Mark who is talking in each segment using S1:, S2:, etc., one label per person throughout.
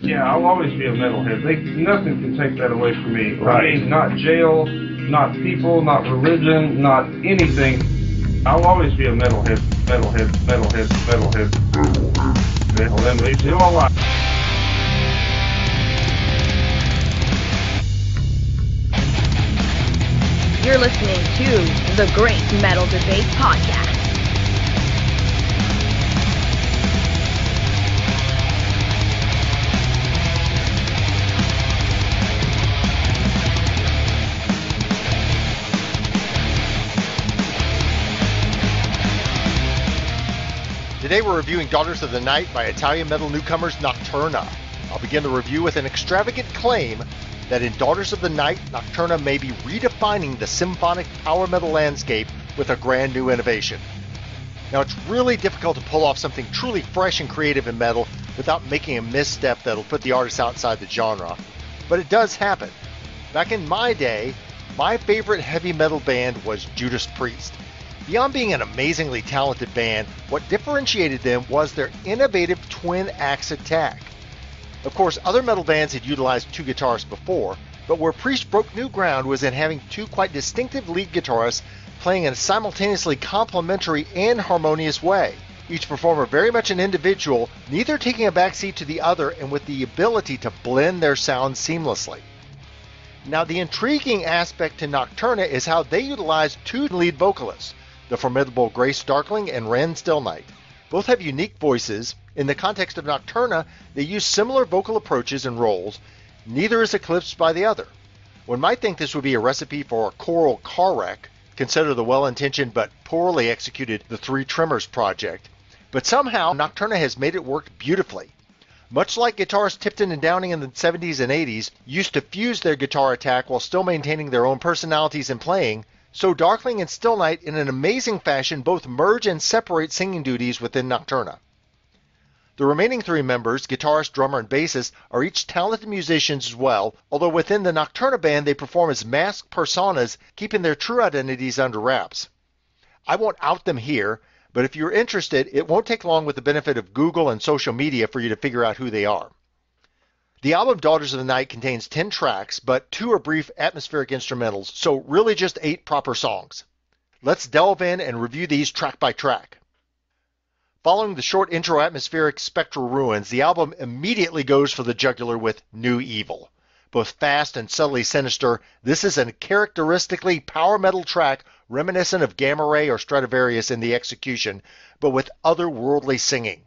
S1: Yeah, I'll always be a metalhead. Nothing can take that away from me.
S2: Right.
S1: I mean, not jail, not people, not religion, not anything. I'll always be a metalhead, metalhead, metalhead, metalhead, metalhead, leaves you all alive.
S3: You're listening to the Great Metal Debate Podcast.
S2: Today we're reviewing Daughters of the Night by Italian metal newcomers Nocturna. I'll begin the review with an extravagant claim that in Daughters of the Night, Nocturna may be redefining the symphonic power metal landscape with a brand new innovation. Now, it's really difficult to pull off something truly fresh and creative in metal without making a misstep that'll put the artist outside the genre. But it does happen. Back in my day, my favorite heavy metal band was Judas Priest. Beyond being an amazingly talented band, what differentiated them was their innovative twin-axe attack. Of course, other metal bands had utilized two guitarists before, but where Priest broke new ground was in having two quite distinctive lead guitarists playing in a simultaneously complementary and harmonious way. Each performer very much an individual, neither taking a backseat to the other and with the ability to blend their sounds seamlessly. Now, the intriguing aspect to Nocturna is how they utilize two lead vocalists, the formidable Darkling and Rehn Stillnight. Both have unique voices. In the context of Nocturna, they use similar vocal approaches and roles. Neither is eclipsed by the other. One might think this would be a recipe for a choral car wreck. Consider the well-intentioned but poorly executed The Three Tremors project. But somehow, Nocturna has made it work beautifully. Much like guitarists Tipton and Downing in the 70s and 80s used to fuse their guitar attack while still maintaining their own personalities and playing, so Darkling and Stillnight, in an amazing fashion, both merge and separate singing duties within Nocturna. The remaining three members, guitarist, drummer, and bassist, are each talented musicians as well, although within the Nocturna band they perform as masked personas, keeping their true identities under wraps. I won't out them here, but if you're interested, it won't take long with the benefit of Google and social media for you to figure out who they are. The album Daughters of the Night contains 10 tracks, but 2 are brief atmospheric instrumentals, so really just 8 proper songs. Let's delve in and review these track by track. Following the short intro atmospheric spectral ruins, the album immediately goes for the jugular with New Evil. Both fast and subtly sinister, this is a characteristically power metal track reminiscent of Gamma Ray or Stradivarius in the execution, but with otherworldly singing.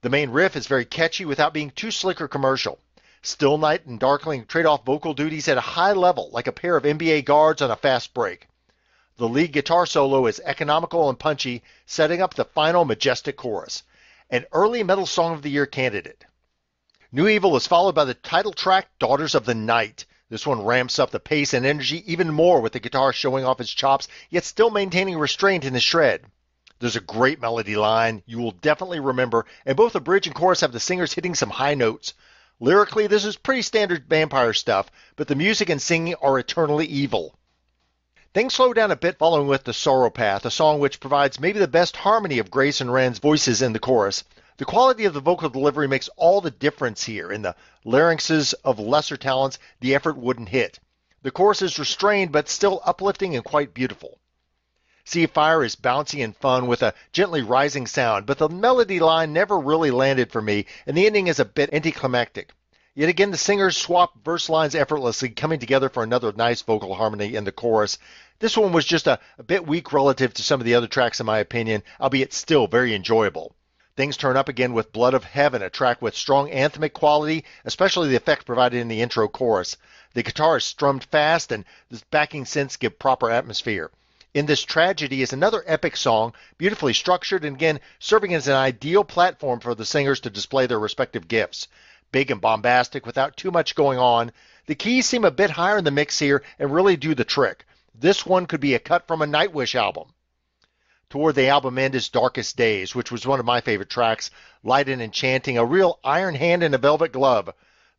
S2: The main riff is very catchy without being too slick or commercial. Stillnight and Darkling trade off vocal duties at a high level, like a pair of NBA guards on a fast break. The lead guitar solo is economical and punchy, setting up the final majestic chorus. An early Metal Song of the Year candidate. New Evil is followed by the title track, Daughters of the Night. This one ramps up the pace and energy even more with the guitar showing off its chops, yet still maintaining restraint in the shred. There's a great melody line you will definitely remember, and both the bridge and chorus have the singers hitting some high notes. Lyrically, this is pretty standard vampire stuff, but the music and singing are eternally evil. Things slow down a bit following with The Sorrow Path, a song which provides maybe the best harmony of Grace and Rehn's voices in the chorus. The quality of the vocal delivery makes all the difference here. In the larynxes of lesser talents, the effort wouldn't hit. The chorus is restrained but still uplifting and quite beautiful. Seafire is bouncy and fun with a gently rising sound, but the melody line never really landed for me, and the ending is a bit anticlimactic. Yet again, the singers swap verse lines effortlessly, coming together for another nice vocal harmony in the chorus. This one was just a bit weak relative to some of the other tracks in my opinion, albeit still very enjoyable. Things turn up again with Blood of Heaven, a track with strong anthemic quality, especially the effect provided in the intro chorus. The guitar is strummed fast, and the backing synths give proper atmosphere. In This Tragedy is another epic song, beautifully structured and again serving as an ideal platform for the singers to display their respective gifts. Big and bombastic without too much going on. The keys seem a bit higher in the mix here and really do the trick. This one could be a cut from a Nightwish album. Toward the album end is Darkest Days, which was one of my favorite tracks, light and enchanting, a real iron hand in a velvet glove.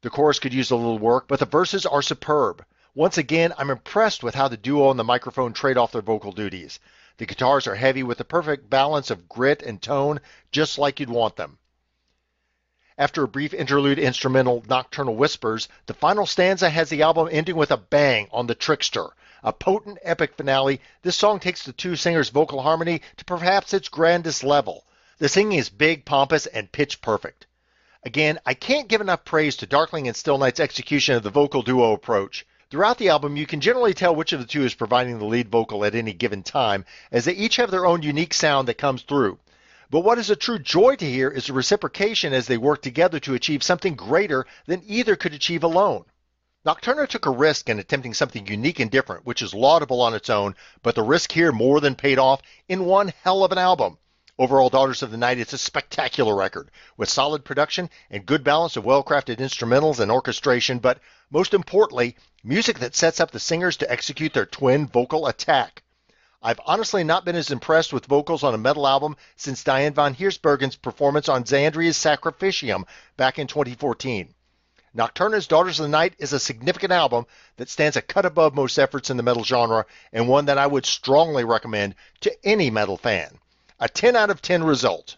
S2: The chorus could use a little work, but the verses are superb. Once again, I'm impressed with how the duo and the microphone trade off their vocal duties. The guitars are heavy with the perfect balance of grit and tone, just like you'd want them. After a brief interlude instrumental Nocturnal Whispers, the final stanza has the album ending with a bang on the Trickster. A potent epic finale, this song takes the two singers' vocal harmony to perhaps its grandest level. The singing is big, pompous, and pitch perfect. Again, I can't give enough praise to Darkling and Stillnight's execution of the vocal duo approach. Throughout the album, you can generally tell which of the two is providing the lead vocal at any given time, as they each have their own unique sound that comes through. But what is a true joy to hear is the reciprocation as they work together to achieve something greater than either could achieve alone. Nocturna took a risk in attempting something unique and different, which is laudable on its own, but the risk here more than paid off in one hell of an album. Overall, Daughters of the Night is a spectacular record, with solid production and good balance of well-crafted instrumentals and orchestration, but most importantly, music that sets up the singers to execute their twin vocal attack. I've honestly not been as impressed with vocals on a metal album since Diane von Heersbergen's performance on Xandria's Sacrificium back in 2014. Nocturna's Daughters of the Night is a significant album that stands a cut above most efforts in the metal genre, and one that I would strongly recommend to any metal fan. A 10 out of 10 result.